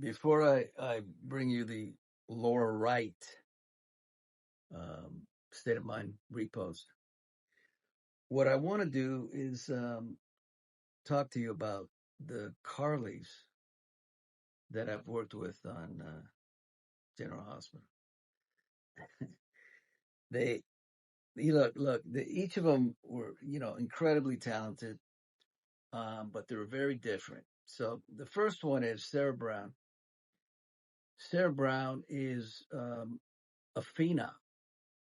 Before I bring you the Laura Wright State of Mind repost, what I want to do is talk to you about the Carleys that I've worked with on General Hospital. They, look, each of them were, incredibly talented, but they were very different. So the first one is Sarah Brown. Sarah Brown is a phenom.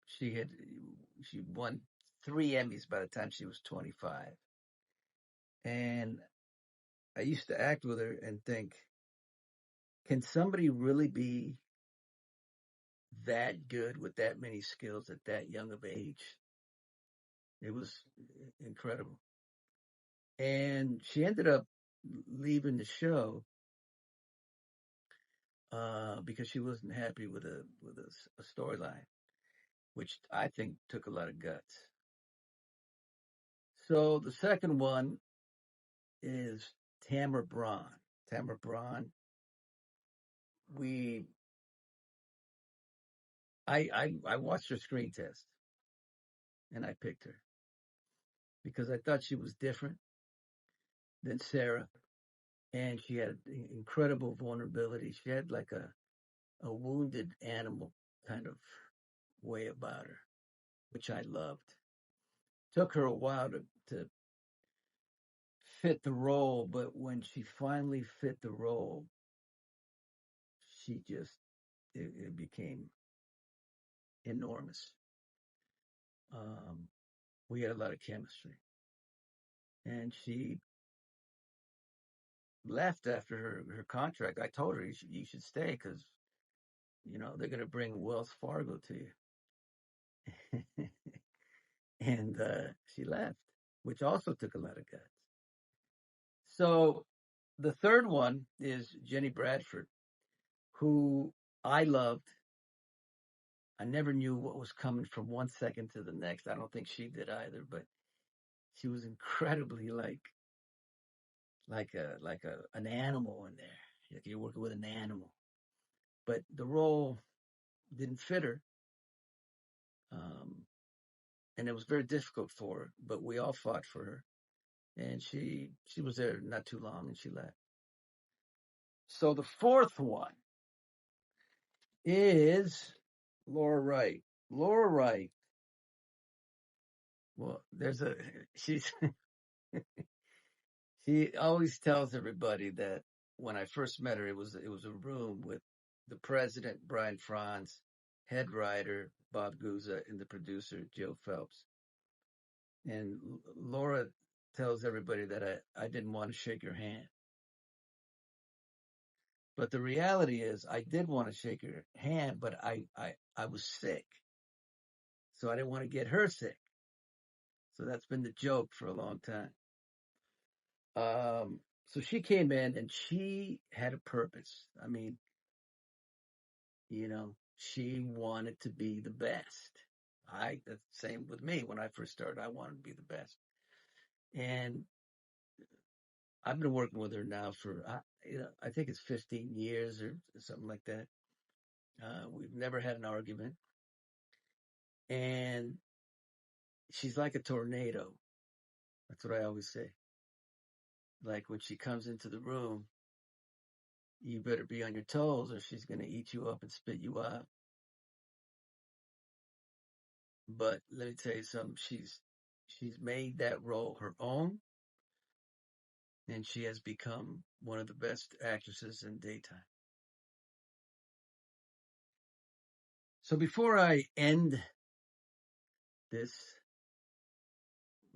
She won 3 Emmys by the time she was 25. And I used to act with her and think, can somebody really be that good with that many skills at that young of age? It was incredible. And she ended up leaving the show because she wasn't happy with a storyline, which I think took a lot of guts. So the second one is Tamara Braun. Tamara Braun, I watched her screen test and I picked her because I thought she was different than Sarah, and she had incredible vulnerability. She had like a wounded animal kind of way about her, which I loved. Took her a while to fit the role, but when she finally fit the role, she just it became enormous. We had a lot of chemistry, and she left after her contract. I told her you should stay because they're going to bring Wells Fargo to you, and she left, which also took a lot of guts. So the third one is Jenny Bradford, who I loved. I never knew what was coming from one second to the next. I don't think she did either, but she was incredibly like an animal in there. Like you're working with an animal. But the role didn't fit her. And it was very difficult for her, but we all fought for her. And she was there not too long and she left. So the fourth one is Laura Wright. Laura Wright. Well, she always tells everybody that when I first met her, it was a room with the president, Brian Franz, head writer, Bob Guza, and the producer, Joe Phelps. And Laura tells everybody that I didn't want to shake her hand. But the reality is I did want to shake her hand, but I was sick. So I didn't want to get her sick. So that's been the joke for a long time. So she came in and she had a purpose. I mean, she wanted to be the best. That's the same with me. When I first started, I wanted to be the best. And I've been working with her now for, I think it's 15 years or something like that. We've never had an argument. And she's like a tornado. That's what I always say. Like when she comes into the room, you better be on your toes or she's going to eat you up and spit you out. But let me tell you something. She's made that role her own, and she has become one of the best actresses in daytime. So before I end this,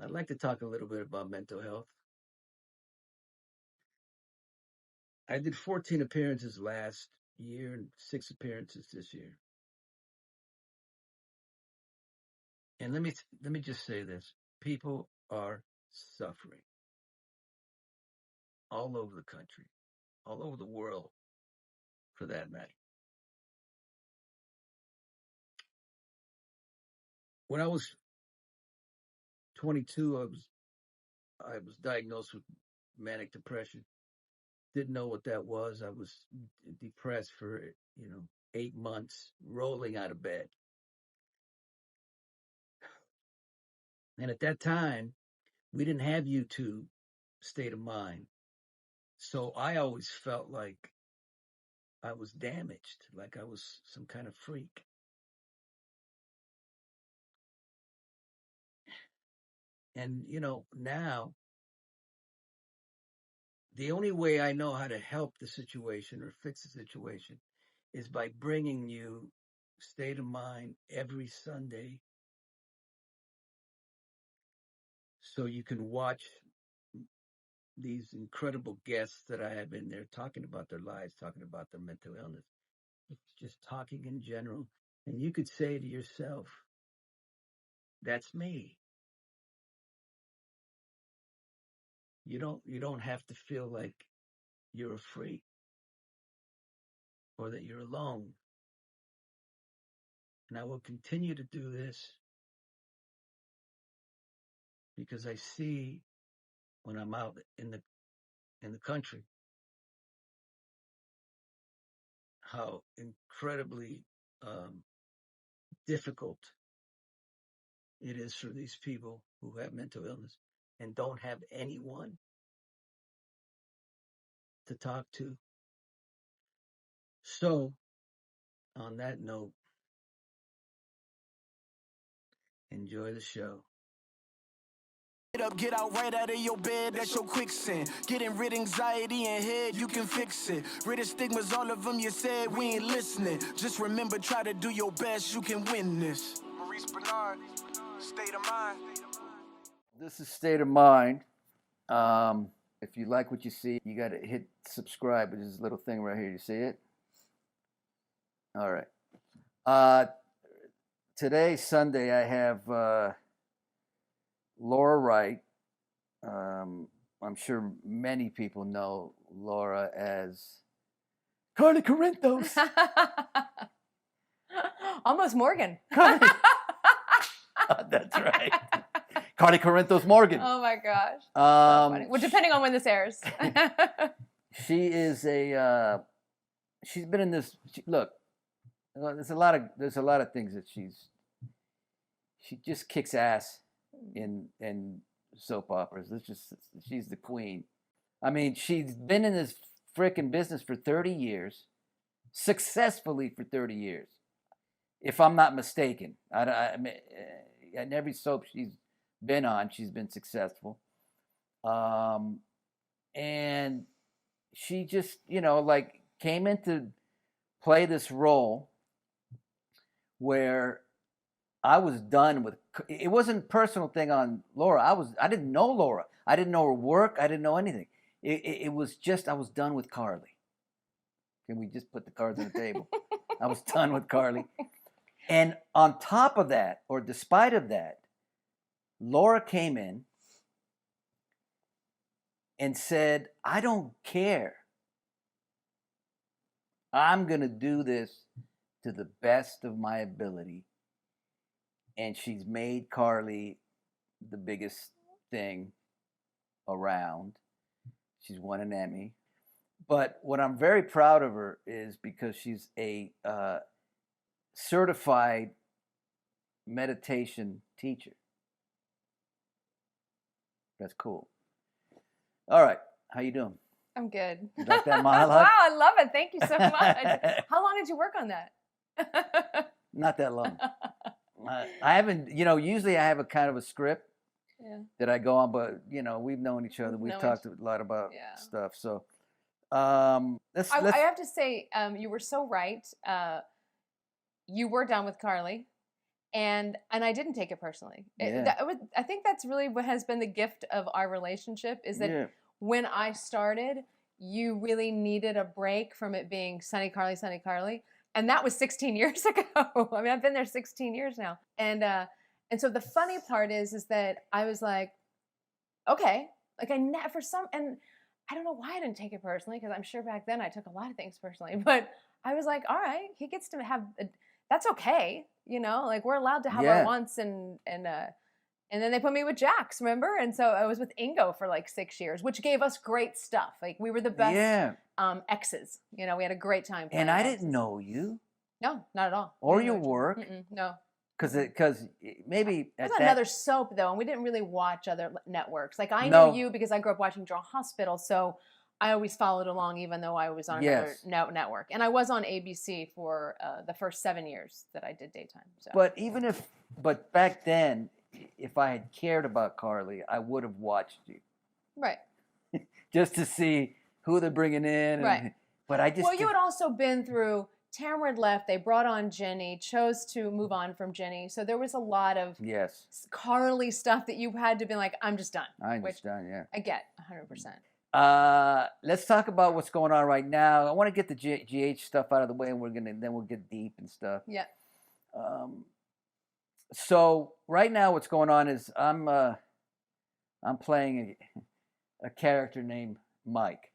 I'd like to talk a little bit about mental health. I did 14 appearances last year and 6 appearances this year. And let me just say this. People are suffering all over the country, all over the world, for that matter. When I was 22, I was diagnosed with manic depression. didn't know what that was. I was depressed for 8 months, rolling out of bed. And at that time, we didn't have YouTube State of Mind. So I always felt like I was damaged, like I was some kind of freak. And, now the only way I know how to help the situation or fix the situation is by bringing you State of Mind every Sunday so you can watch these incredible guests that I have in there talking about their lives, talking about their mental illness, just talking in general. And you could say to yourself, that's me. You don't have to feel like you're a freak or that you're alone. And I will continue to do this because I see when I'm out in the country how incredibly difficult it is for these people who have mental illness and don't have anyone to talk to. So, on that note, enjoy the show. Get up, get out right out of your bed, that's your quicksand. Getting rid of anxiety and head, you can fix it. Rid of stigmas, all of them you said, we ain't listening. Just remember, try to do your best, you can win this. Maurice Benard, State of Mind. This is State of Mind. If you like what you see, you got to hit subscribe. There's this little thing right here. You see it? All right. Today, Sunday, I have Laura Wright. I'm sure many people know Laura as Carly Corinthos. Almost Morgan. Carly. That's right. Carly Corinthos Morgan. Oh my gosh. So funny. Well, depending on when this airs. She is she's been in this. Look, there's a lot of things that she just kicks ass in soap operas. She's the queen. I mean, she's been in this freaking business for 30 years, successfully for 30 years, if I'm not mistaken. I mean, in every soap she's been on, she's been successful. And she just, came in to play this role where I was done with. It wasn't a personal thing on Laura. I didn't know Laura. I didn't know her work. I didn't know anything. It was just I was done with Carly. Can we just put the cards on the table? I was done with Carly. And on top of that, or despite of that, Laura came in and said, I don't care. I'm going to do this to the best of my ability. And she's made Carly the biggest thing around. She's won an Emmy. But what I'm very proud of her is because she's a certified meditation teacher. That's cool. All right. How you doing? I'm good. You like that monologue? Wow, I love it. Thank you so much. How long did you work on that? Not that long. I haven't, usually I have a kind of a script that I go on, but, we've known each other. We've talked a lot about stuff. So I have to say, you were so right. You were down with Carly, and I didn't take it personally. I think that's really what has been the gift of our relationship is that when I started, you really needed a break from it being Sunny Carly, Sunny Carly. And that was 16 years ago. I mean, I've been there 16 years now. And so the funny part is that I was like, okay, like and I don't know why I didn't take it personally, because I'm sure back then I took a lot of things personally, but I was like, all right, he gets to have, that's okay. Like we're allowed to have our wants and And then they put me with Jax, remember? And so I was with Ingo for like 6 years, which gave us great stuff. Like we were the best exes. You know, we had a great time. And I didn't know you. No, not at all. Or your work. No. Because maybe it was another soap though, and we didn't really watch other networks. Like I know you because I grew up watching General Hospital, so I always followed along, even though I was on another network. And I was on ABC for the first 7 years that I did daytime. So. But back then, if I had cared about Carly, I would have watched you. Right. Just to see who they're bringing in. Right. But I just. Well, you had also been through. Tamara left. They brought on Jenny. Chose to move on from Jenny. So there was a lot of Carly stuff that you had to be like, I'm just done. I'm just done. Yeah. I get 100%. Let's talk about what's going on right now. I want to get the GH stuff out of the way, and then we'll get deep and stuff. Yeah. So right now, what's going on is I'm playing a character named Mike.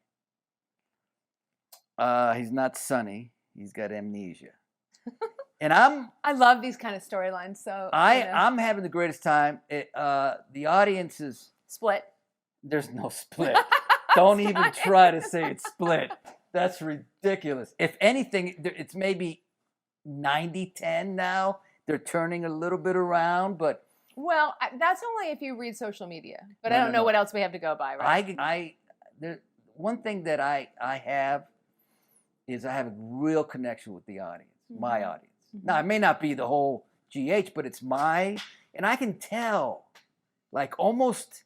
He's not Sonny. He's got amnesia. And I love these kind of storylines. So I'm having the greatest time. The audience is split. There's no split. Don't even try to say it's split. That's ridiculous. If anything, it's maybe 90-10 now. They're turning a little bit around, but well, that's only if you read social media. But I don't know what else we have to go by, right? One thing that I have is I have a real connection with the audience, my audience. Now, it may not be the whole GH, but it's and I can tell, like almost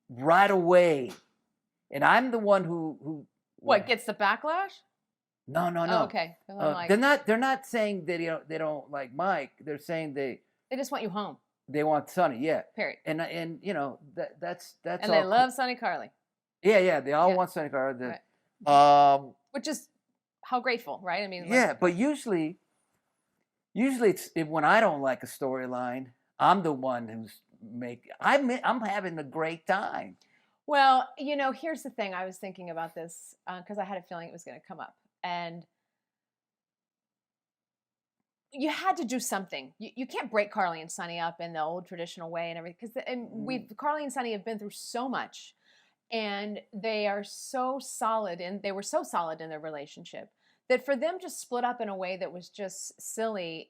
right away. And I'm the one who what gets the backlash? No. Oh, okay. They're not saying that they don't like Mike. They're saying they just want you home. They want Sonny, yeah. Period. And you know that's and they love Sonny Carly. Yeah. They all want Sonny Carly. Right. Which is how grateful, right? I mean, but usually it's when I don't like a storyline, I'm the one who's I'm having a great time. Well, here's the thing. I was thinking about this because I had a feeling it was going to come up, and you had to do something. You can't break Carly and Sonny up in the old traditional way and everything, because Carly and Sonny have been through so much. And they are so solid, and they were so solid in their relationship that for them to split up in a way that was just silly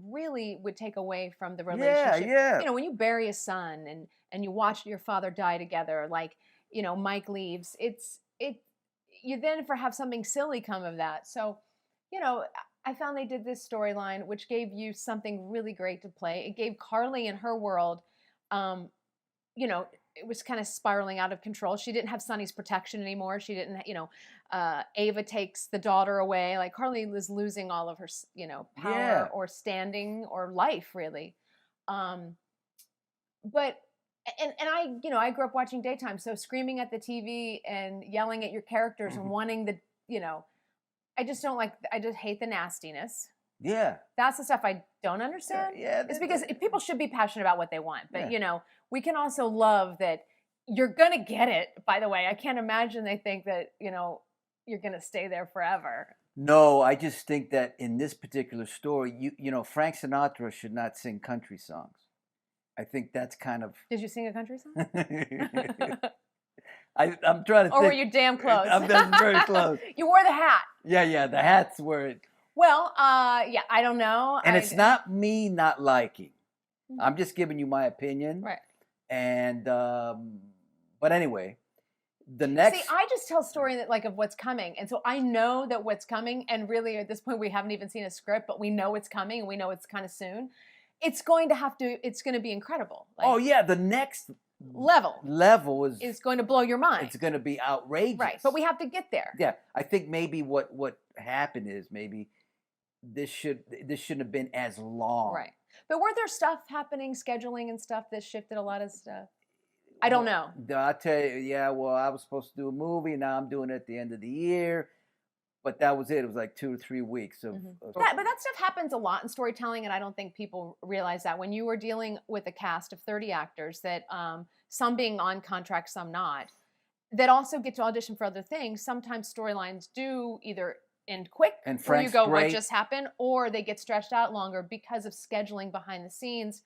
really would take away from the relationship. Yeah. When you bury a son and you watch your father die together, like, Mike leaves, you then have something silly come of that. So, I found they did this storyline, which gave you something really great to play. It gave Carly in her world, it was kind of spiraling out of control. She didn't have Sonny's protection anymore. She didn't, Ava takes the daughter away. Like Carly was losing all of her, power or standing or life really. But I grew up watching daytime. So screaming at the TV and yelling at your characters and wanting I just hate the nastiness. Yeah. That's the stuff I don't understand. It's because people should be passionate about what they want. But, we can also love that you're going to get it, by the way. I can't imagine they think that, you're going to stay there forever. No, I just think that in this particular story, Frank Sinatra should not sing country songs. I think that's kind of... Did you sing a country song? I'm trying to think. Or were you damn close? I'm very close. You wore the hat. Yeah, the hats were... Well, I don't know. And it's not me not liking. I'm just giving you my opinion. Right. And, but anyway, the next... See, I just tell a story of what's coming. And so I know that what's coming, and really at this point we haven't even seen a script, but we know it's coming and we know it's kind of soon. It's going to be incredible. The next level is going to blow your mind. It's going to be outrageous. Right, but we have to get there. Yeah, I think maybe what happened is maybe this shouldn't have been as long. Right. But were there stuff happening, scheduling and stuff that shifted a lot of stuff? I don't know. I'll tell you, I was supposed to do a movie, now I'm doing it at the end of the year. But that was it. It was like 2 or 3 weeks of... But that stuff happens a lot in storytelling, and I don't think people realize that. When you were dealing with a cast of 30 actors, that some being on contract, some not, that also get to audition for other things, sometimes storylines do either end quick, and where you go, what just happened, or they get stretched out longer because of scheduling behind the scenes.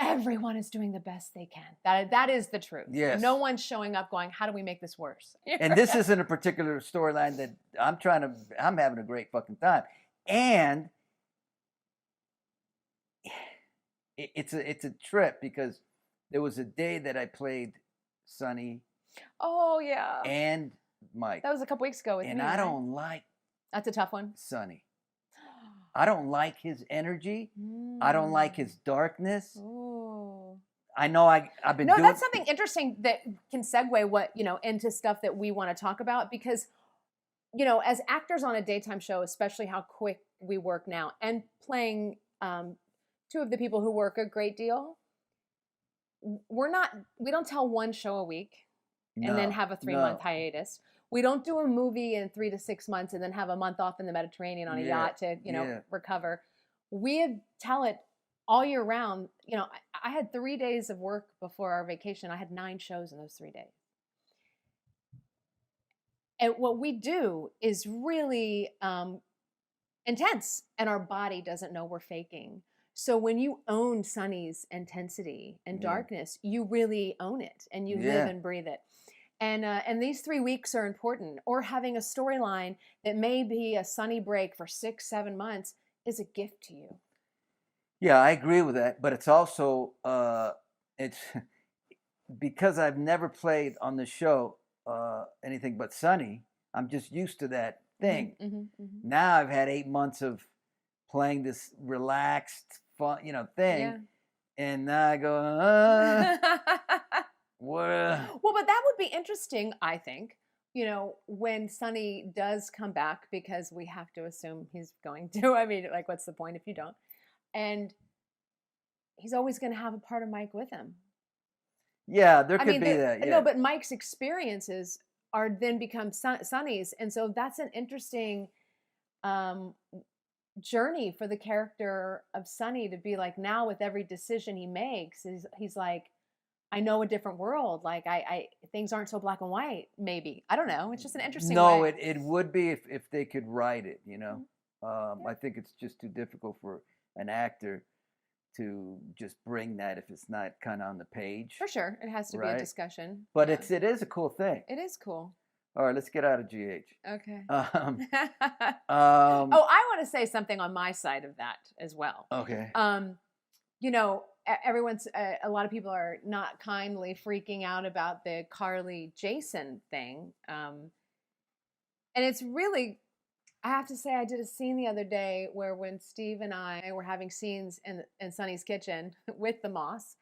everyone is doing the best they can. That is the truth. Yes. No one's showing up going, how do we make this worse? And this isn't a particular storyline that I'm having a great fucking time. And it's a trip because there was a day that I played Sonny. Oh yeah. And Mike. That was a couple weeks ago with me. And I don't like. That's a tough one. Sonny. I don't like his energy. I don't like his darkness. Ooh. I know I've been doing. No, that's something interesting that can segue what, into stuff that we want to talk about because, as actors on a daytime show, especially how quick we work now and playing two of the people who work a great deal, we don't tell one show a week and then have a 3-month hiatus. We don't do a movie in 3 to 6 months and then have a month off in the Mediterranean on a yacht to, recover. We tell it all year round. I had 3 days of work before our vacation. I had 9 shows in those 3 days. And what we do is really intense, and our body doesn't know we're faking. So when you own Sonny's intensity and darkness, you really own it, and you live and breathe it. And these 3 weeks are important. Or having a storyline that may be a Sonny break for 6-7 months is a gift to you. Yeah, I agree with that. But it's also it's because I've never played on the show anything but Sonny. I'm just used to that thing. Now I've had 8 months of playing this relaxed, fun, thing, and now I go. Well, but that would be interesting, I think, when Sonny does come back, because we have to assume he's going to. I mean, like, what's the point if you don't? And he's always going to have a part of Mike with him. Yeah, there could be that. Yeah. No, but Mike's experiences are then become Sonny's. And so that's an interesting journey for the character of Sonny to be like, now with every decision he makes, he's like, I know a different world. Like I things aren't so black and white. Maybe, I don't know. It's just an interesting. No, way. it would be if they could write it. I think it's just too difficult for an actor to just bring that if it's not kind of on the page. For sure, it has to be a discussion. But it is a cool thing. It is cool. All right, let's get out of GH. Okay. I want to say something on my side of that as well. Okay. A lot of people are not kindly freaking out about the Carly Jason thing. And it's really, I have to say, I did a scene the other day where when Steve and I were having scenes in Sonny's kitchen with the Moss,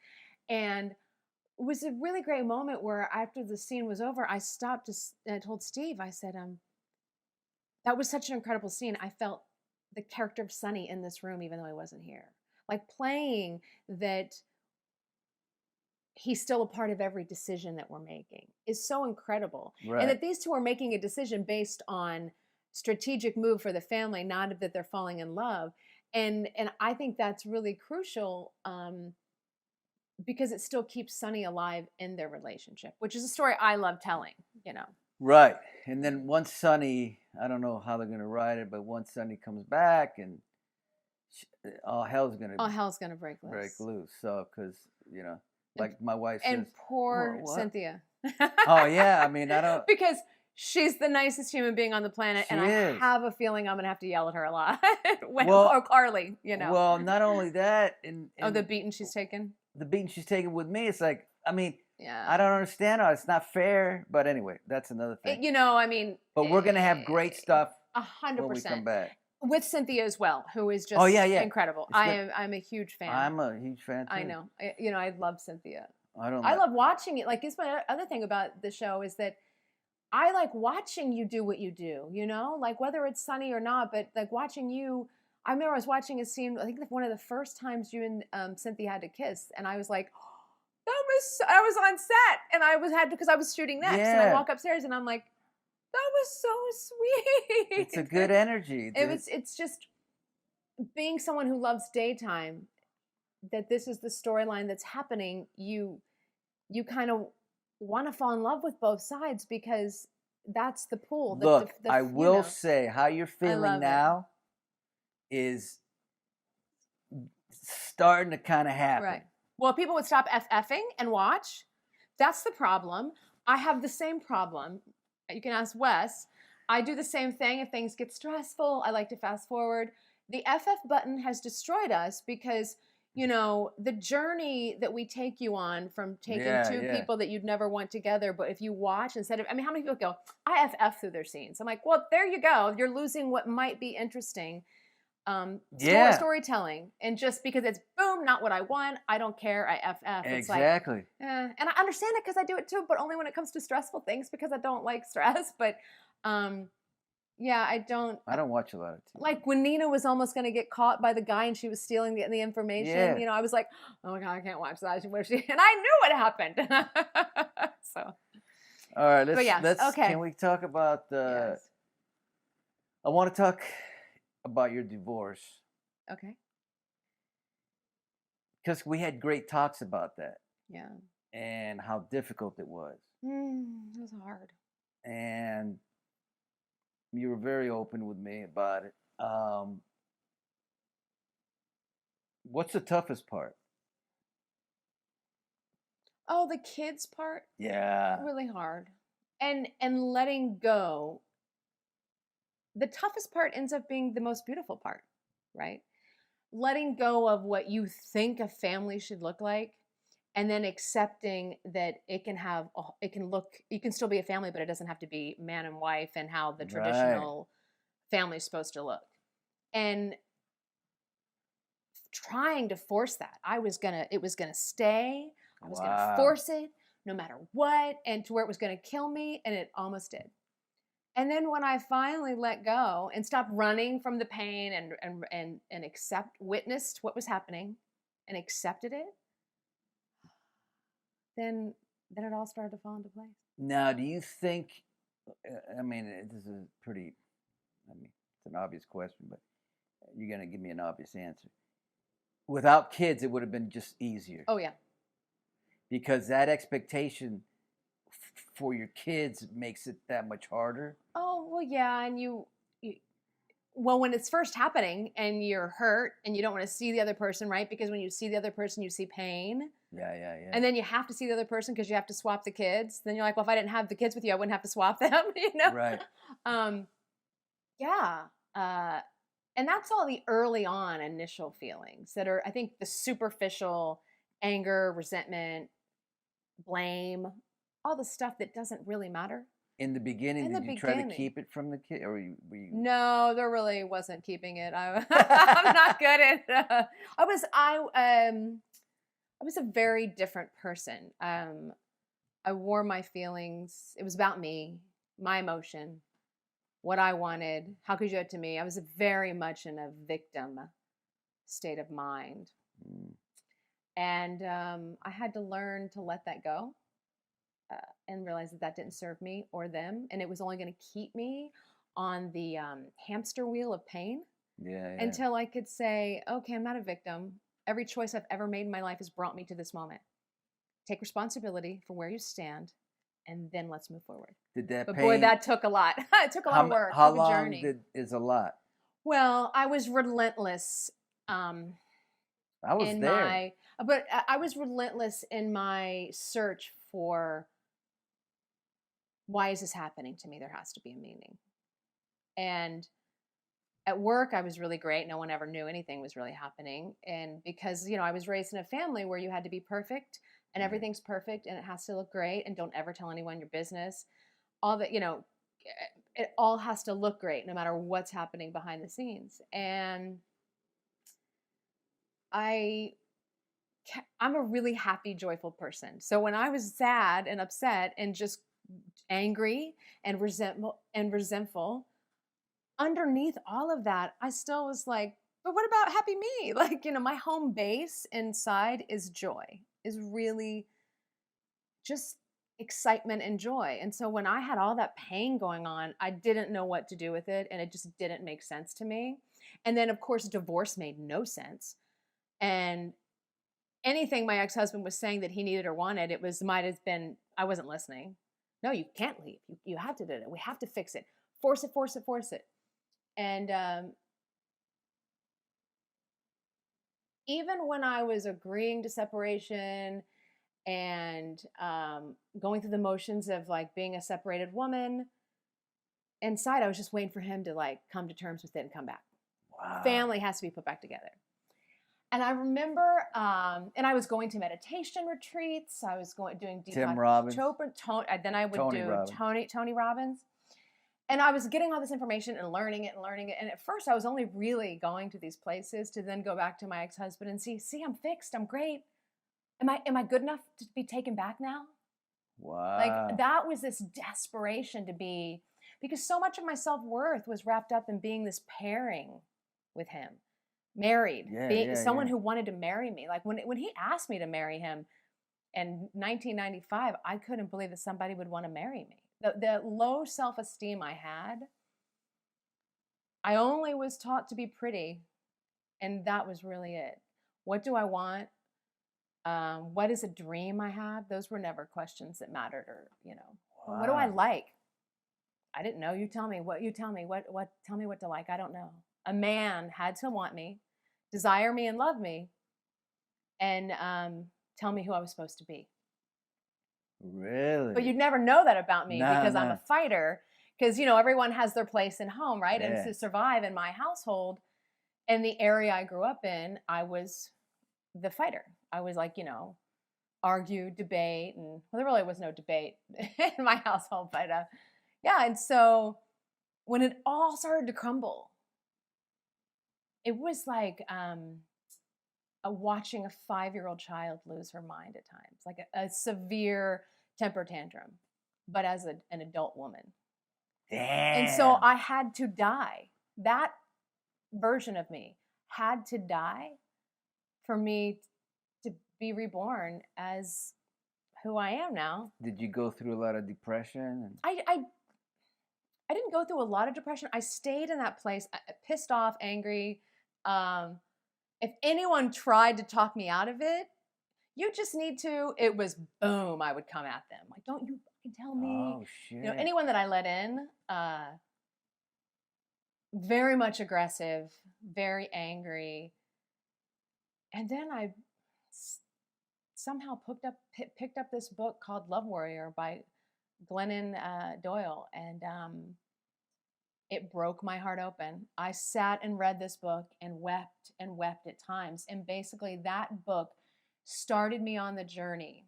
and it was a really great moment where after the scene was over, I stopped and I told Steve, I said, that was such an incredible scene. I felt the character of Sonny in this room, even though I wasn't here. Like playing that he's still a part of every decision that we're making is so incredible. Right. And that these two are making a decision based on strategic move for the family, not that they're falling in love. And I think that's really crucial because it still keeps Sonny alive in their relationship, which is a story I love telling, Right. And then once Sonny, I don't know how they're going to write it, but once Sonny comes back and all hell's gonna break loose. So, because like my wife says, and poor Cynthia. Oh yeah, I mean I don't because she's the nicest human being on the planet, and I have a feeling I'm gonna have to yell at her a lot. Or Carly, Well, not only that, and the beating she's taken. The beating she's taken with me. It's like, I mean, I don't understand how it's not fair. But anyway, that's another thing. But we're gonna have great stuff 100% when we come back. With Cynthia as well, who is just incredible. I'm a huge fan. I'm a huge fan too. I know. I love Cynthia. I love watching it. Like, it's my other thing about the show is that I like watching you do what you do, like whether it's Sonny or not, but like watching you. I remember I was watching a scene, I think one of the first times you and Cynthia had to kiss, and I was like, I was on set, and because I was shooting next, and I walk upstairs and I'm like, that was so sweet. It's a good energy. It's just being someone who loves daytime, that this is the storyline that's happening. You kind of want to fall in love with both sides because that's the pool. Look, I will say how you're feeling now is starting to kind of happen. Right. Well, people would stop FFing and watch. That's the problem. I have the same problem. You can ask Wes. I do the same thing. If things get stressful, I like to fast forward. The FF button has destroyed us because, you know, the journey that we take you on from taking two people that you'd never want together, but if you watch instead of, I mean, how many people go, I FF through their scenes? I'm like, well, there you go. You're losing what might be interesting. Storytelling, and just because it's boom, not what I want, I don't care, I FF. It's exactly. Like, and I understand it because I do it too, but only when it comes to stressful things because I don't like stress. But yeah, I don't watch a lot of TV. Like when Nina was almost going to get caught by the guy and she was stealing the information. You know, I was like, oh my God, I can't watch that. And I knew what happened. So, all right, let's okay. Can we talk about the? Yes. I want to talk about your divorce. Okay. Because we had great talks about that. Yeah. And how difficult it was. It was hard. And you were very open with me about it. What's the toughest part? Oh, the kids part? Yeah. Really hard. And letting go. The toughest part ends up being the most beautiful part, right? Letting go of what you think a family should look like, and then accepting that it can you can still be a family, but it doesn't have to be man and wife and how the traditional family is supposed to look. And trying to force that. It was gonna stay. I was gonna force it no matter what, and to where it was gonna kill me, and it almost did. And then when I finally let go and stopped running from the pain and witnessed what was happening and accepted it, then it all started to fall into place. Now, do you think, I mean, this is it's an obvious question, but you're going to give me an obvious answer. Without kids, it would have been just easier. Oh, yeah. Because that expectation for your kids makes it that much harder. Oh, well, yeah. And well, when it's first happening and you're hurt and you don't want to see the other person, right? Because when you see the other person, you see pain. Yeah. And then you have to see the other person because you have to swap the kids. Then you're like, well, if I didn't have the kids with you, I wouldn't have to swap them, you know? Right. Yeah. And that's all the early on initial feelings that are, I think, the superficial anger, resentment, blame, all the stuff that doesn't really matter. In the beginning, did you try to keep it from the kid, or were you? No, there really wasn't keeping it. I'm not good at. I was a very different person. I wore my feelings. It was about me, my emotion, what I wanted. How could you do it to me? I was very much in a victim state of mind, and I had to learn to let that go. And realize that didn't serve me or them, and it was only going to keep me on the hamster wheel of pain. Yeah. Until I could say, okay, I'm not a victim. Every choice I've ever made in my life has brought me to this moment. Take responsibility for where you stand, and then let's move forward. Did that? But pain, boy, that took a lot. It took a lot of work. How long is a lot? Well, I was relentless. I was there. But I was relentless in my search for. Why is this happening to me? There has to be a meaning. And at work, I was really great. No one ever knew anything was really happening. And because, I was raised in a family where you had to be perfect and everything's perfect and it has to look great and don't ever tell anyone your business. All that, it all has to look great no matter what's happening behind the scenes. And I'm a really happy, joyful person. So when I was sad and upset and just angry and resentful, underneath all of that, I still was like, but what about happy me? Like, my home base inside is joy, is really just excitement and joy. And so when I had all that pain going on, I didn't know what to do with it, and it just didn't make sense to me. And then, of course, divorce made no sense. And anything my ex-husband was saying that he needed or wanted, might have been, I wasn't listening. No, you can't leave. You have to do it. We have to fix it. Force it, force it, force it. And even when I was agreeing to separation and going through the motions of like being a separated woman, inside I was just waiting for him to like come to terms with it and come back. Wow. Family has to be put back together. And I remember, and I was going to meditation retreats. I was doing Deepak Tim Robbins. Chopra, then I would do Tony Robbins. And I was getting all this information and learning it. And at first I was only really going to these places to then go back to my ex-husband and see, I'm fixed. I'm great. Am I good enough to be taken back now? Wow. Like that was this desperation to be, because so much of my self-worth was wrapped up in being this pairing with him, married, being someone who wanted to marry me. Like when he asked me to marry him in 1995, I couldn't believe that somebody would want to marry me. The low self-esteem I had, I only was taught to be pretty, and that was really it. What do I want? What is a dream I have? Those were never questions that mattered, or, Wow. What do I like? I didn't know. You tell me. Tell me what to like. I don't know. A man had to want me, desire me and love me, and tell me who I was supposed to be. Really? But you'd never know that about me because I'm a fighter. Because, everyone has their place in home, right? Yeah. And to survive in my household, in the area I grew up in, I was the fighter. I was like, argue, debate, and there really was no debate in my household. But and so when it all started to crumble, it was like watching a 5-year-old child lose her mind at times, like a severe temper tantrum, but as an adult woman. Damn. And so I had to die. That version of me had to die for me to be reborn as who I am now. Did you go through a lot of depression? I didn't go through a lot of depression. I stayed in that place, pissed off, angry. If anyone tried to talk me out of it, you just need to, it was boom, I would come at them. Like, don't you fucking tell me. Oh, shit. Anyone that I let in, very much aggressive, very angry. And then I somehow picked up this book called Love Warrior by Glennon Doyle. And it broke my heart open. I sat and read this book and wept at times. And basically that book started me on the journey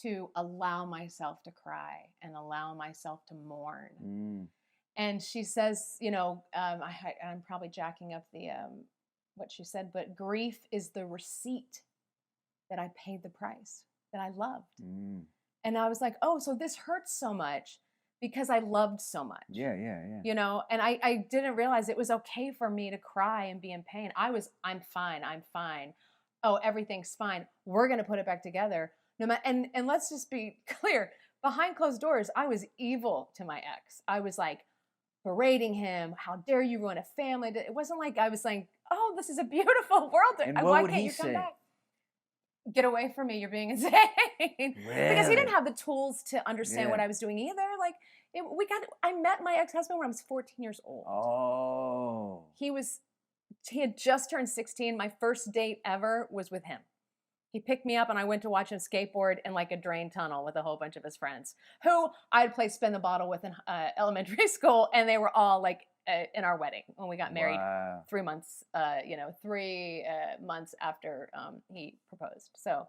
to allow myself to cry and allow myself to mourn. Mm. And she says, I'm probably jacking up the what she said, but grief is the receipt that I paid the price, that I loved. Mm. And I was like, oh, so this hurts so much because I loved so much. Yeah. And I didn't realize it was okay for me to cry and be in pain. I'm fine. Oh, everything's fine. We're going to put it back together. No matter, and let's just be clear, behind closed doors, I was evil to my ex. I was like berating him. How dare you ruin a family? It wasn't like I was saying, oh, this is a beautiful world. And why would can't he you come say? back? Get away from me. You're being insane. Really? Because he didn't have the tools to understand Yeah. what I was doing either. Like I met my ex-husband when I was 14 years old. Oh. He had just turned 16. My first date ever was with him. He picked me up and I went to watch him skateboard in like a drain tunnel with a whole bunch of his friends who I'd play spin the bottle with in elementary school. And they were all like in our wedding when we got married. Wow. 3 months, 3 months after he proposed. So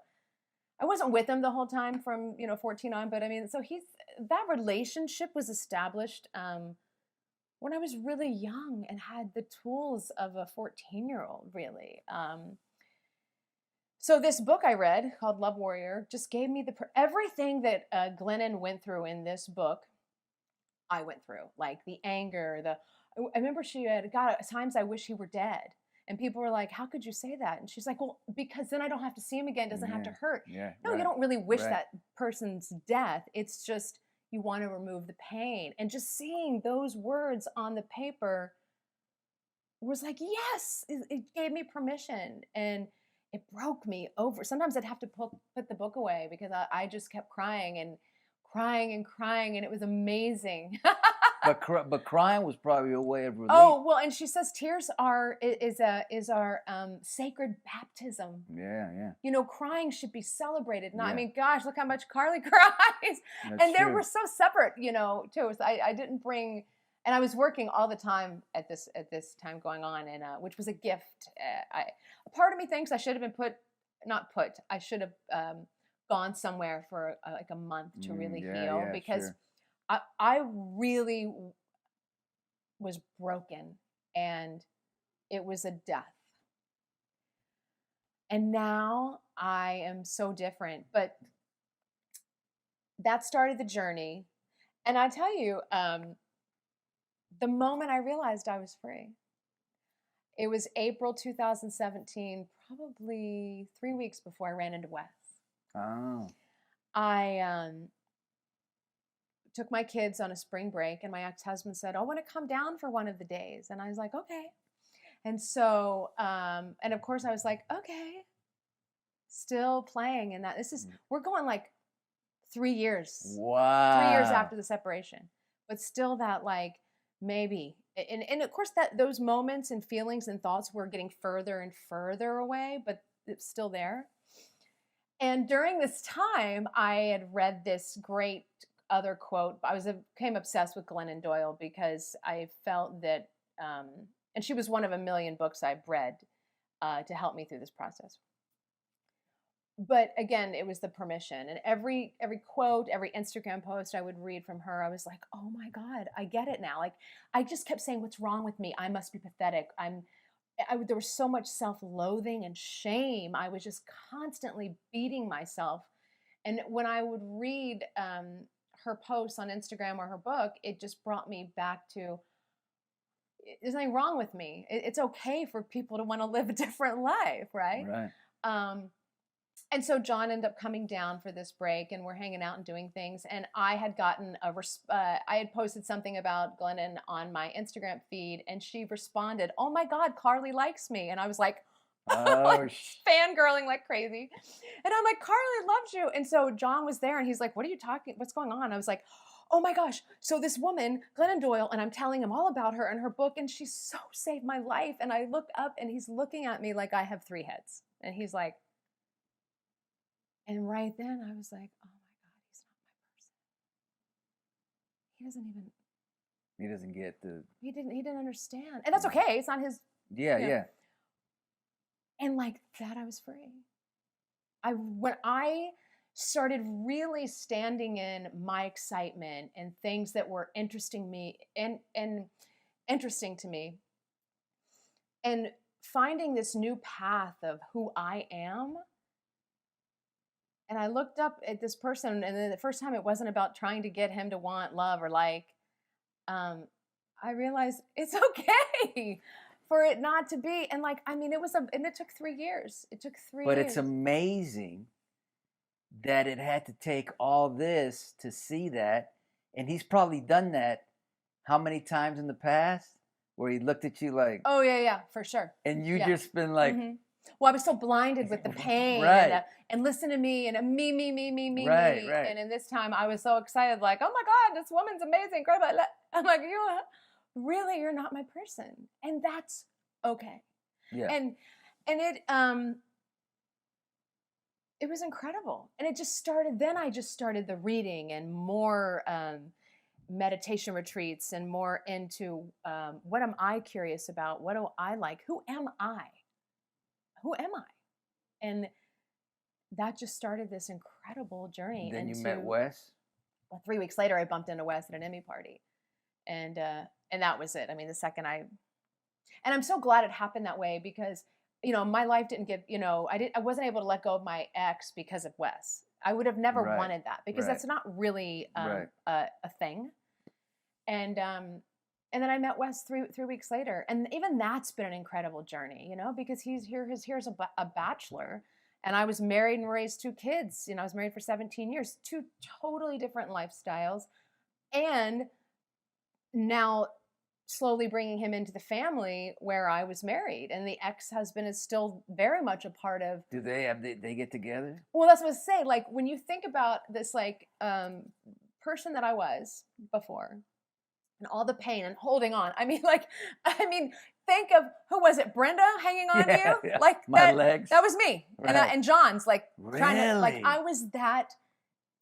I wasn't with him the whole time from, 14 on, but I mean, so that relationship was established when I was really young and had the tools of a 14-year-old, really. So this book I read called Love Warrior just gave me everything that Glennon went through in this book. I went through, like the anger, I remember she had, God, at times I wish he were dead. And people were like, how could you say that? And she's like, well, because then I don't have to see him again. It doesn't have to hurt. Yeah, no, right. You don't really wish Right. that person's death. It's just you want to remove the pain. And just seeing those words on the paper was like, yes, it gave me permission. And it broke me over. Sometimes I'd have to put the book away because I just kept crying and crying and crying. And it was amazing. but crying was probably a way of relief. Oh well, and she says tears is our sacred baptism. Yeah, yeah. You know, crying should be celebrated. Not, Yeah. I mean, gosh, look how much Carly cries. That's And they true. were so separate, you know, too. So I didn't bring, and I was working all the time at this time going on, and which was a gift. A part of me thinks I should have been I should have gone somewhere for like a month to really heal, because sure. I really was broken, and it was a death. And now I am so different, but that started the journey. And I tell you, the moment I realized I was free, it was April 2017, probably 3 weeks before I ran into Wes. Oh. I took my kids on a spring break, and my ex-husband said, "I want to come down for one of the days." And I was like, okay. And so, and of course I was like, okay, still playing. And we're going like 3 years. Wow. 3 years after the separation, but still that like, maybe. And of course those moments and feelings and thoughts were getting further and further away, but it's still there. And during this time, I had read this great other quote. I became obsessed with Glennon Doyle, because I felt that, and she was one of a million books I've read to help me through this process. But again, it was the permission. And every quote, every Instagram post I would read from her, I was like, oh my God, I get it now. Like, I just kept saying, what's wrong with me? I must be pathetic. There was so much self-loathing and shame. I was just constantly beating myself. And when I would read her posts on Instagram or her book, it just brought me back to, there's nothing wrong with me. It's okay for people to want to live a different life, right? Right. And so John ended up coming down for this break, and we're hanging out and doing things. And I had gotten I had posted something about Glennon on my Instagram feed, and she responded, "Oh my God, Carly likes me." And I was like, like fangirling like crazy. And I'm like, "Carly loves you." And so John was there, and he's like, what's going on? I was like, oh my gosh. So this woman, Glennon Doyle, and I'm telling him all about her and her book, and she so saved my life. And I look up, and he's looking at me like I have 3 heads. And he's like, and right then I was like, oh my God, he's not my person. He doesn't even. He doesn't get the. He didn't understand. And that's okay. It's not his. Yeah, you know. yeah. And like that, I was free. When I started really standing in my excitement and things that were interesting to me, and finding this new path of who I am. And I looked up at this person, and then the first time it wasn't about trying to get him to want love or like, I realized it's okay for it not to be. And like, I mean, and it took 3 years. It took 3 years. But it's amazing that it had to take all this to see that. And he's probably done that how many times in the past, where he looked at you like, oh yeah, for sure. And you just been like, mm-hmm. Well, I was so blinded with the pain, right. and listen to me, and me. Right. And in this time, I was so excited, like, oh my God, this woman's amazing, incredible. I'm like, you're not my person, and that's okay. Yeah. And it was incredible, and it just started. Then I just started the reading and more meditation retreats, and more into what am I curious about? What do I like? Who am I? And that just started this incredible journey. Then you met Wes? Well, 3 weeks later, I bumped into Wes at an Emmy party. And that was it. I mean, and I'm so glad it happened that way, because, my life didn't give, I wasn't able to let go of my ex because of Wes. I would have never wanted that, because that's not really a thing. And then I met Wes 3 weeks later. And even that's been an incredible journey, because here's a bachelor, and I was married and raised 2 kids. I was married for 17 years, 2 totally different lifestyles. And now slowly bringing him into the family where I was married. And the ex-husband is still very much a part of. Do they get together? Well, that's what I was saying. Like, when you think about this, like, person that I was before, and all the pain and holding on. I mean, think of, who was it? Brenda hanging on to you? Yeah. Like My legs. That was me. Right. And John's like trying to, like, Really? I was that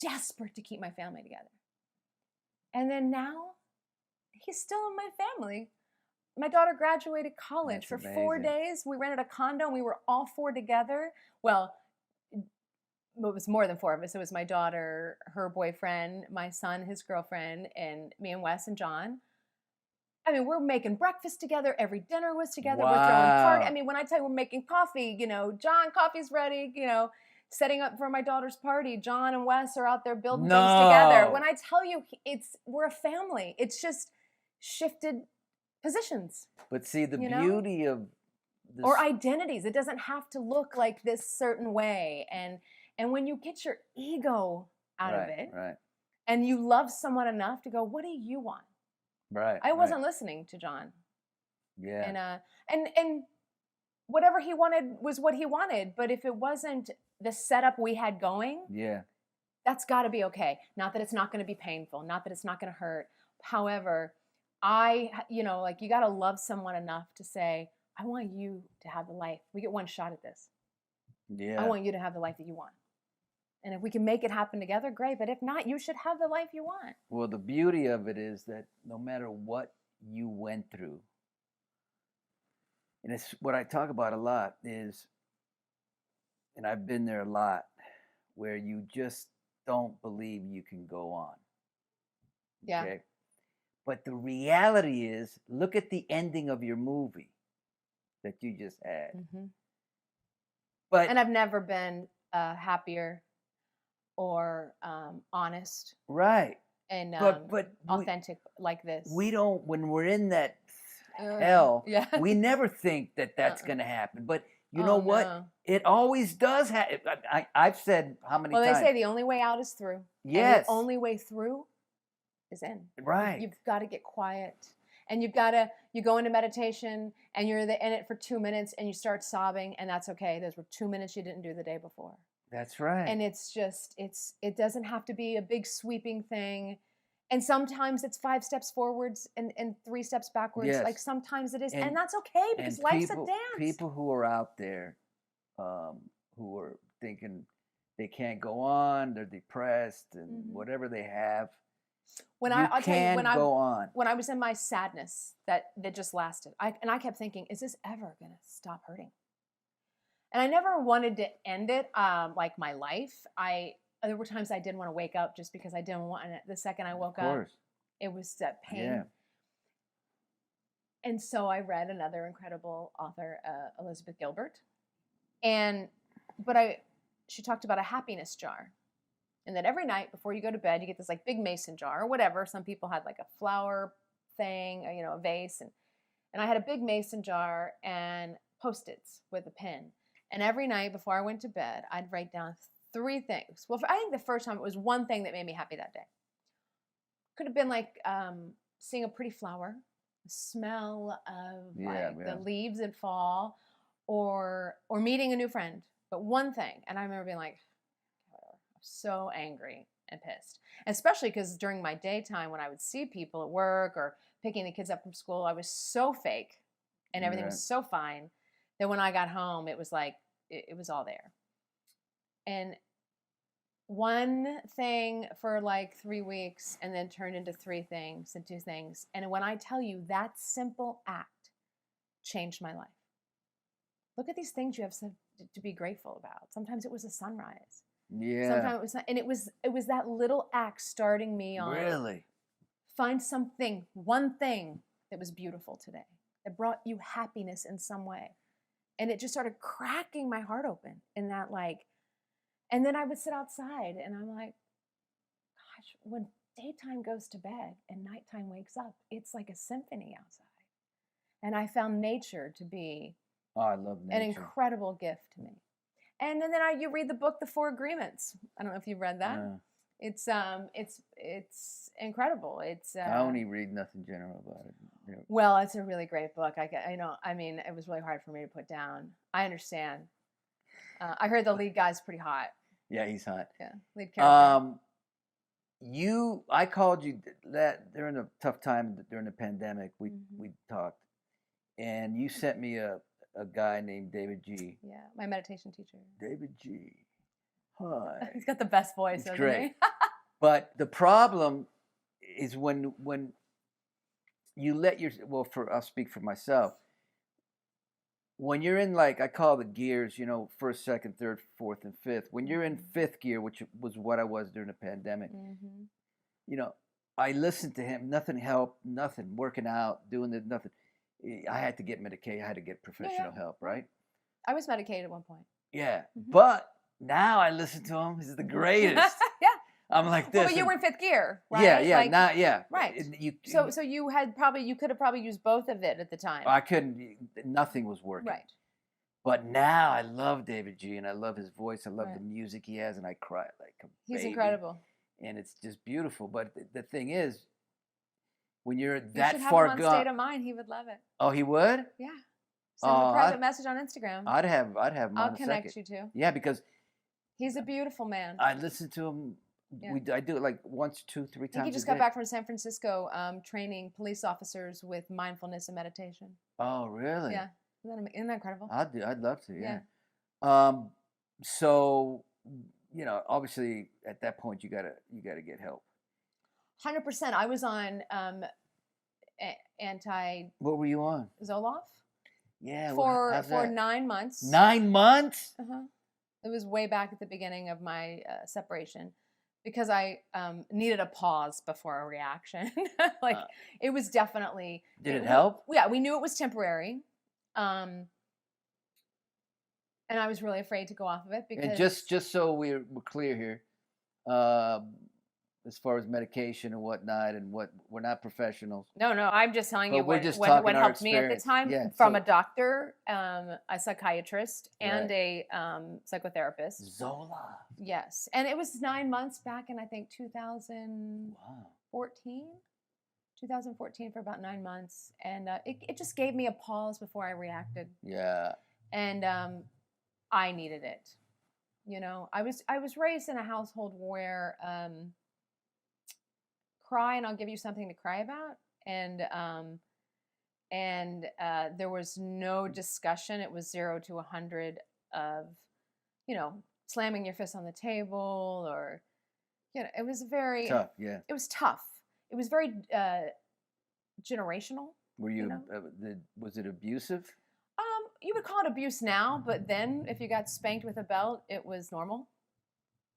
desperate to keep my family together. And then now he's still in my family. My daughter graduated college. That's for 4 amazing. days. We rented a condo and we were all 4 together. Well, it was more than 4 of us. It was my daughter, her boyfriend, my son, his girlfriend, and me and Wes and John. I mean, we're making breakfast together. Every dinner was together. We're throwing parties. I mean, when I tell you we're making coffee, John, coffee's ready, setting up for my daughter's party. John and Wes are out there building things together. When I tell you, we're a family. It's just shifted positions. But see, the beauty of this... Or identities. It doesn't have to look like this certain way. And when you get your ego out of it, right. and you love someone enough to go, what do you want? Right. I wasn't listening to John. Yeah. And whatever he wanted was what he wanted. But if it wasn't the setup we had going, that's got to be okay. Not that it's not going to be painful. Not that it's not going to hurt. However, you got to love someone enough to say, I want you to have the life. We get one shot at this. Yeah. I want you to have the life that you want. And if we can make it happen together, great. But if not, you should have the life you want. Well, the beauty of it is that no matter what you went through, and it's what I talk about a lot is, and I've been there a lot, where you just don't believe you can go on. Yeah. Okay? But the reality is, look at the ending of your movie that you just had. Mm-hmm. And I've never been happier or honest, right? And but authentic like this. We don't, when we're in that hell. Yeah. We never think that that's going to happen. But you know what? No. It always does happen. I've said how many times? Well, they say the only way out is through. Yes. And the only way through is in. Right. You've got to get quiet. And you go into meditation and you're in it for 2 minutes and you start sobbing, and that's okay. Those were 2 minutes you didn't do the day before. That's right. And it's just, it doesn't have to be a big sweeping thing. And sometimes it's 5 steps forwards and 3 steps backwards. Yes. Like sometimes it is. And that's okay, because life's a dance. People who are out there who are thinking they can't go on, they're depressed and whatever they have. When I was in my sadness that just lasted, I kept thinking, is this ever going to stop hurting? And I never wanted to end it, like my life. There were times I didn't want to wake up just because I didn't want it. The second I woke up, it was that pain. Yeah. And so I read another incredible author, Elizabeth Gilbert. She talked about a happiness jar. And that every night before you go to bed, you get this like big mason jar or whatever. Some people had like a flower thing, or, a vase. And I had a big mason jar and Post-its with a pen. And every night before I went to bed, I'd write down 3 things. Well, I think the first time it was one thing that made me happy that day. Could have been like seeing a pretty flower, the smell of the leaves in fall, or meeting a new friend. But one thing. And I remember being like, so angry and pissed, especially because during my daytime when I would see people at work or picking the kids up from school, I was so fake and everything was so fine that when I got home, it was like, it was all there. And one thing for like 3 weeks and then turned into 3 things and 2 things. And when I tell you that simple act changed my life. Look at these things you have to be grateful about. Sometimes it was a sunrise. Yeah. Sometimes it was not, and it was that little act starting me on. Really? Find something, one thing that was beautiful today, that brought you happiness in some way. And it just started cracking my heart open in that and then I would sit outside and I'm like, gosh, when daytime goes to bed and nighttime wakes up, it's like a symphony outside. And I found nature to be I love nature. An incredible gift to me. And then you read the book, The 4 Agreements. I don't know if you've read that. It's incredible. I only read nothing general about it. Well, it's a really great book. I mean, it was really hard for me to put down. I understand. I heard the lead guy's pretty hot. Yeah, he's hot. Yeah, lead character. I called you that during a tough time during the pandemic. We talked, and you sent me a guy named David G. Yeah, my meditation teacher. David G. Hi. He's got the best voice, doesn't he? But the problem is when you let I'll speak for myself. When you're in, like, I call the gears, first, second, third, fourth, and fifth. When you're in fifth gear, which was what I was during the pandemic, I listened to him. Nothing helped. Nothing. Working out, doing nothing. I had to get medicated. I had to get professional help, right? I was medicated at one point. Yeah. But now I listen to him. He's the greatest. Yeah. I'm like this. Well, but you were in fifth gear, right? Yeah. Right. So you could have probably used both of it at the time. I couldn't. Nothing was working. Right. But now I love David G. and I love his voice. I love the music he has, and I cry like a baby. He's incredible. And it's just beautiful. But the thing is, when you're that far gone, you should have him on State of Mind. He would love it. Oh, he would? Yeah. Send him a private message on Instagram. I'd have him on I'll connect you to. Yeah, because he's a beautiful man. I listen to him. Yeah. I do it like once, 2, 3 times. He just got back from San Francisco, training police officers with mindfulness and meditation. Oh, really? Yeah, isn't that incredible? I'd love to. Yeah. So, obviously at that point you gotta get help. 100%. I was on anti. What were you on? Zoloft. Yeah. For 9 months. 9 months. It was way back at the beginning of my separation. Because I needed a pause before a reaction. It was definitely... Did it help? Yeah, we knew it was temporary. And I was really afraid to go off of it because... And just so we're clear here, as far as medication and whatnot, and we're not professionals. No, I'm just telling you what helped me at the time from a doctor, a psychiatrist, and a psychotherapist. Zoloft. Yes, and it was 9 months back in, I think, 2014. 2014 for about 9 months, and it just gave me a pause before I reacted. Yeah. And I needed it. I was raised in a household where cry and I'll give you something to cry about, and there was no discussion. It was 0 to 100 of slamming your fist on the table, or it was very tough. Yeah, it was tough. It was very generational. Were you was it abusive? You would call it abuse now, but then if you got spanked with a belt, it was normal.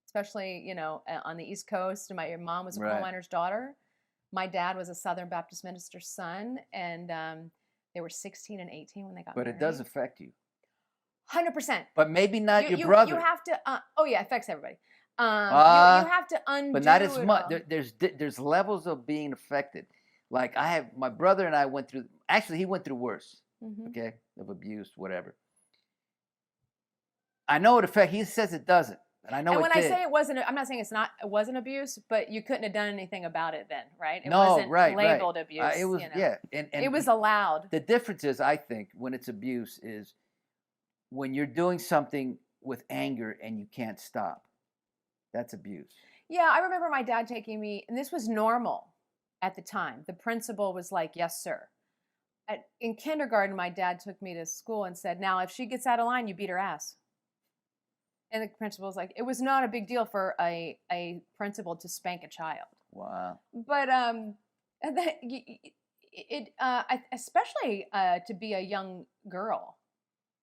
Especially, on the East Coast. My mom was a coal miner's daughter. My dad was a Southern Baptist minister's son, and they were 16 and 18 when they got married. But it does affect you. 100%. But maybe not your brother. You have to. It affects everybody. You have to undo. But not as much. There's levels of being affected. Like my brother and I went through. Actually, he went through worse. Okay, of abuse, whatever. I know it affects. He says it doesn't. And when I say it wasn't, I'm not saying it wasn't abuse, but you couldn't have done anything about it then, right? It no, wasn't labeled abuse. It was, and it was allowed. The difference is, I think, when it's abuse is when you're doing something with anger and you can't stop. That's abuse. Yeah, I remember my dad taking me, and this was normal at the time. The principal was like, "Yes, sir." In kindergarten, my dad took me to school and said, "Now, if she gets out of line, you beat her ass." And the principal was like, it was not a big deal for a principal to spank a child. Wow. But especially to be a young girl.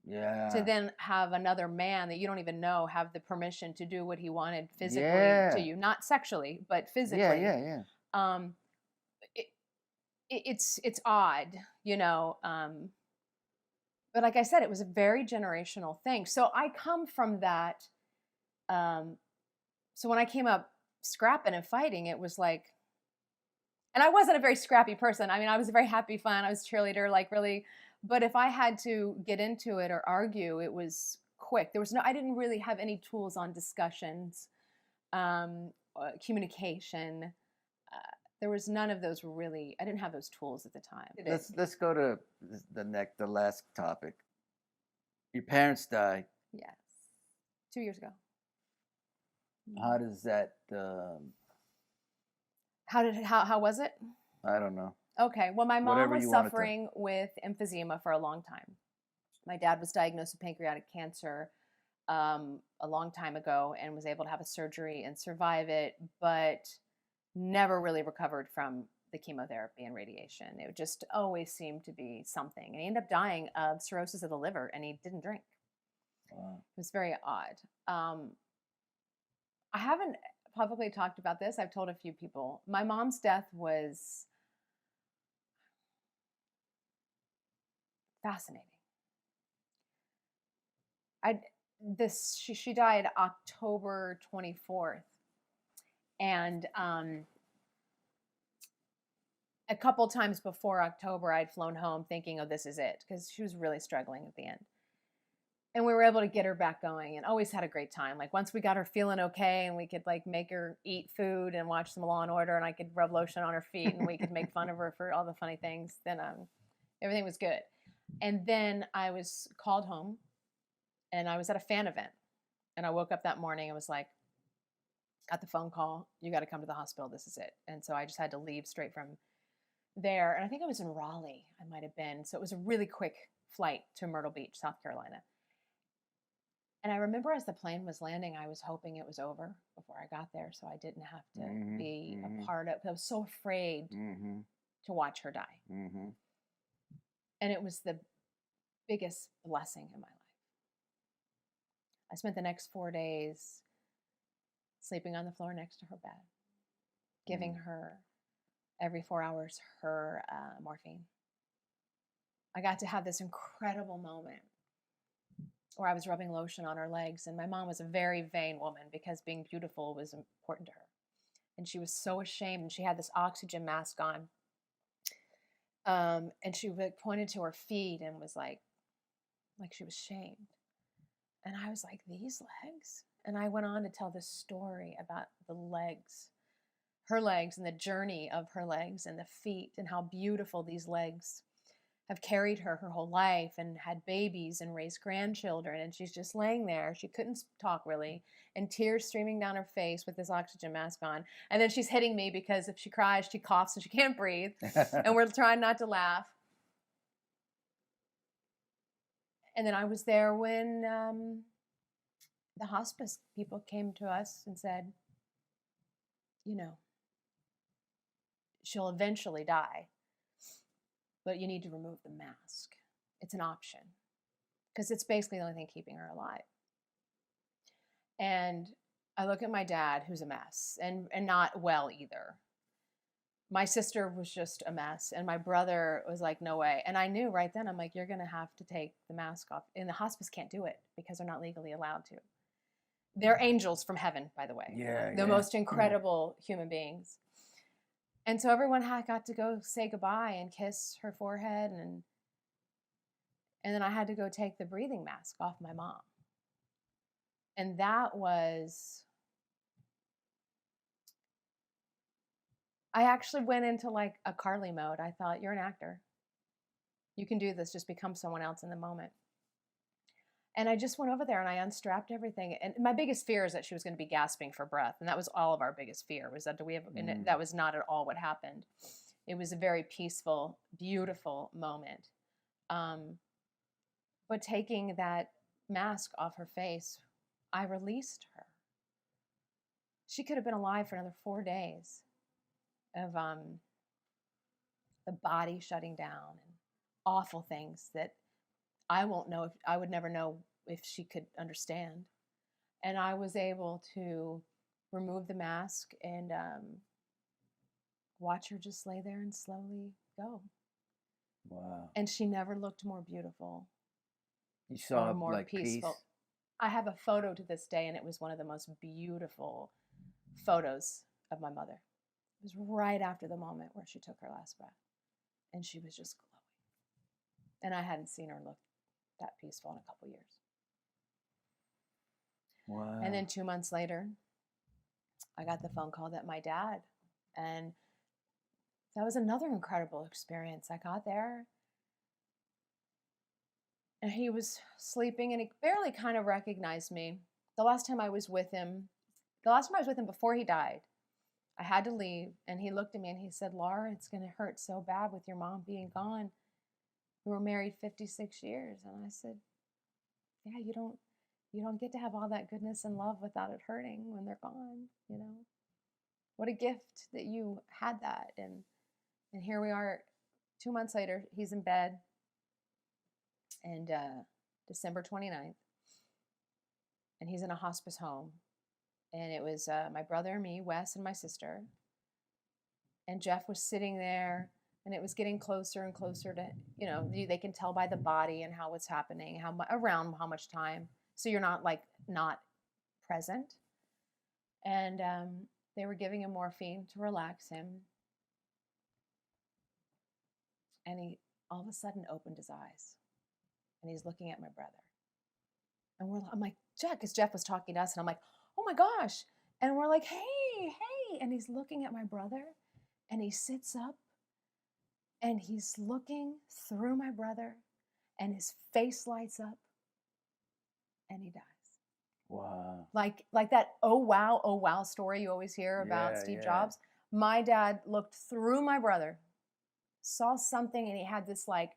Yeah. To then have another man that you don't even know have the permission to do what he wanted physically to you, not sexually, but physically. Yeah. It's odd, But like I said, it was a very generational thing. So I come from that. So when I came up scrapping and fighting, it was like, and I wasn't a very scrappy person. I mean, I was a very happy, fun. I was a cheerleader, really. But if I had to get into it or argue, it was quick. I didn't really have any tools on discussions, communication. There was none of those really. I didn't have those tools at the time. Let's go to the last topic. Your parents died. Yes, 2 years ago. How does that? How was it? I don't know. Okay. Well, my mom Whatever was you wanted to- suffering with emphysema for a long time. My dad was diagnosed with pancreatic cancer a long time ago and was able to have a surgery and survive it, but never really recovered from the chemotherapy and radiation. It just always seemed to be something. And he ended up dying of cirrhosis of the liver, and he didn't drink. Wow. It was very odd. I haven't publicly talked about this. I've told a few people. My mom's death was fascinating. She died October 24th, and a couple times before October, I'd flown home thinking, "Oh, this is it," because she was really struggling at the end. And we were able to get her back going, and always had a great time. Like once we got her feeling okay, and we could like make her eat food and watch some Law and Order, and I could rub lotion on her feet, and we could make fun of her for all the funny things. Then everything was good. And then I was called home, and I was at a fan event, and I woke up that morning and was like, got the phone call, "You got to come to the hospital. This is it." And so I just had to leave straight from there. And I think I was in Raleigh. I might have been. So it was a really quick flight to Myrtle Beach, South Carolina. And I remember as the plane was landing, I was hoping it was over before I got there, so I didn't have to be a part of it. I was so afraid to watch her die. And it was the biggest blessing in my life. I spent the next 4 days sleeping on the floor next to her bed, giving her every 4 hours her morphine. I got to have this incredible moment where I was rubbing lotion on her legs, and my mom was a very vain woman because being beautiful was important to her. And she was so ashamed, and she had this oxygen mask on. And she pointed to her feet and was like she was shamed. And I was like, "These legs?" And I went on to tell this story about the legs, her legs, and the journey of her legs and the feet, and how beautiful these legs have carried her whole life, and had babies and raised grandchildren. And she's just laying there. She couldn't talk really, and tears streaming down her face with this oxygen mask on. And then she's hitting me because if she cries, she coughs and she can't breathe. And we're trying not to laugh. And then I was there when the hospice people came to us and said, "She'll eventually die, but you need to remove the mask. It's an option." Because it's basically the only thing keeping her alive. And I look at my dad, who's a mess, and not well either. My sister was just a mess, and my brother was like, "No way." And I knew right then, I'm like, "You're going to have to take the mask off." And the hospice can't do it because they're not legally allowed to. They're angels from heaven, by the way. The most incredible human beings. And so everyone got to go say goodbye and kiss her forehead. And then I had to go take the breathing mask off my mom. And that was, I actually went into like a Carly mode. I thought, "You're an actor. You can do this. Just become someone else in the moment." And I just went over there and I unstrapped everything. And my biggest fear is that she was going to be gasping for breath. And that was all of our biggest fear, was that and that was not at all what happened. It was a very peaceful, beautiful moment. But taking that mask off her face, I released her. She could have been alive for another 4 days of the body shutting down and awful things that I would never know if she could understand. And I was able to remove the mask and watch her just lay there and slowly go. Wow. And she never looked more beautiful. You saw or more like peaceful. peace. I have a photo to this day, and it was one of the most beautiful photos of my mother. It was right after the moment where she took her last breath, and she was just glowing. And I hadn't seen her look that peaceful in a couple years. Wow. And then 2 months later, I got the phone call that my dad, and that was another incredible experience. I got there, and he was sleeping, and he barely kind of recognized me. The last time I was with him before he died, I had to leave. And he looked at me and he said, Laura, it's going to hurt so bad with your mom being gone. We were married 56 years. And I said, yeah, you don't get to have all that goodness and love without it hurting when they're gone, you know. What a gift that you had that. And here we are 2 months later, he's in bed. And December 29th. And he's in a hospice home. And it was my brother and me, Wes, and my sister. And Jeff was sitting there, and it was getting closer and closer to, you know, they can tell by the body and how it's happening, around how much time. So you're not present. And they were giving him morphine to relax him. And he all of a sudden opened his eyes. And he's looking at my brother. And I'm like, Jack, because Jeff was talking to us, and I'm like, oh my gosh. And we're like, hey. And he's looking at my brother, and he sits up, and he's looking through my brother, and his face lights up, and he dies. Wow. Like that oh wow story you always hear about Steve Jobs. My dad looked through my brother, saw something, and he had this like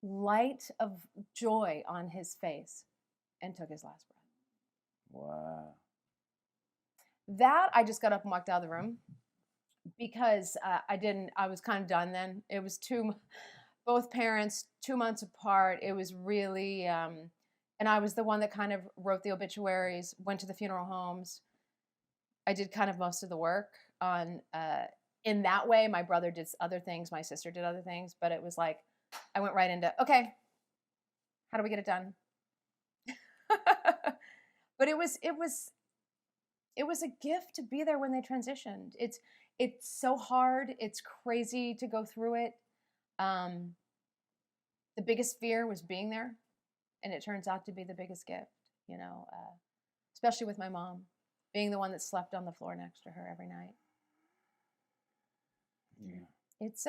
light of joy on his face and took his last breath. Wow. That I just got up and walked out of the room because I was kind of done then. It was both parents, 2 months apart. It was really, and I was the one that kind of wrote the obituaries, went to the funeral homes. I did kind of most of the work on, in that way. My brother did other things. My sister did other things, but it was like, I went right into, okay, how do we get it done? But it was a gift to be there when they transitioned. It's so hard. It's crazy to go through it. The biggest fear was being there, and it turns out to be the biggest gift, you know, especially with my mom, being the one that slept on the floor next to her every night. Yeah. It's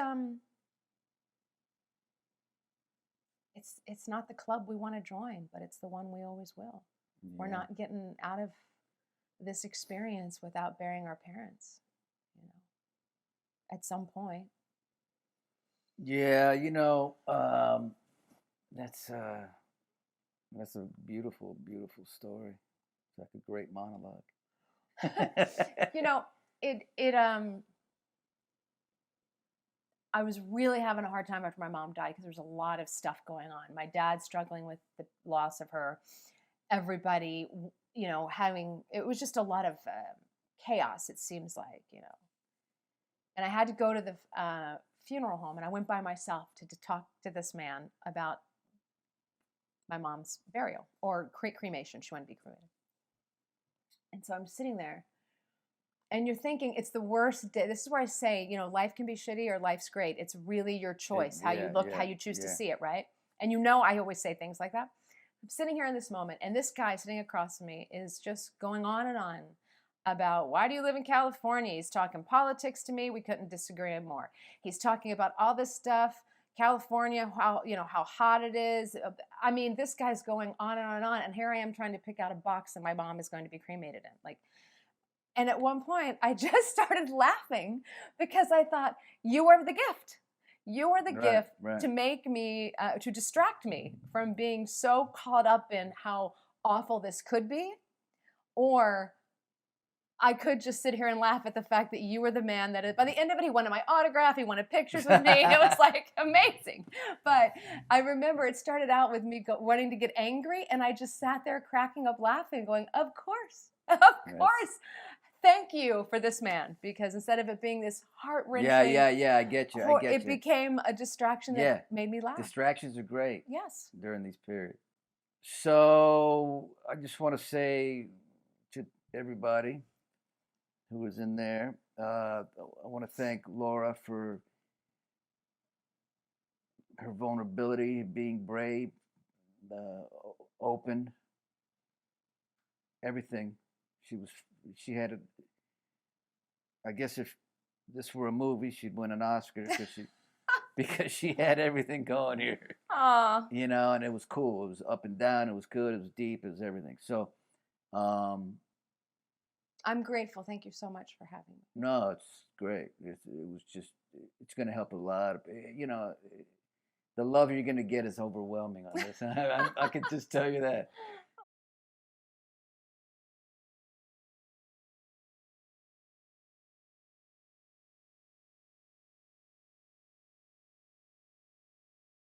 not the club we want to join, but it's the one we always will. Yeah. We're not getting out of this experience without burying our parents, you know, at some point. Yeah, you know, that's a beautiful, beautiful story. It's like a great monologue. You know, I was really having a hard time after my mom died because there was a lot of stuff going on. My dad struggling with the loss of her. Everybody, you know, it was just a lot of chaos, it seems like, you know. And I had to go to the funeral home, and I went by myself to talk to this man about my mom's burial or cremation. She wanted to be cremated. And so I'm sitting there, and you're thinking it's the worst day. This is where I say, you know, life can be shitty or life's great. It's really your choice, how you look, how you choose to see it, right? And you know, I always say things like that. I'm sitting here in this moment, and this guy sitting across from me is just going on and on about, why do you live in California? He's talking politics to me. We couldn't disagree more. He's talking about all this stuff, California, how hot it is. I mean, this guy's going on and on and on, and here I am trying to pick out a box that my mom is going to be cremated in. Like, and at one point, I just started laughing because I thought, you are the gift. You are the gift to make me, to distract me from being so caught up in how awful this could be. Or I could just sit here and laugh at the fact that you were the man that, by the end of it, he wanted my autograph, he wanted pictures with me. It was like amazing. But I remember it started out with me wanting to get angry, and I just sat there cracking up laughing, going, of course. Thank you for this man, because instead of it being this heart-wrenching, I get you. It became a distraction that made me laugh. Distractions are great. Yes. During these periods. So I just want to say to everybody who was in there, I want to thank Laura for her vulnerability, being brave, open, everything. She had I guess if this were a movie, she'd win an Oscar because she had everything going here. Aww. You know, and it was cool. It was up and down. It was good. It was deep. It was everything. So, I'm grateful. Thank you so much for having me. No, it's great. It's going to help a lot. The love you're going to get is overwhelming on this. I can just tell you that.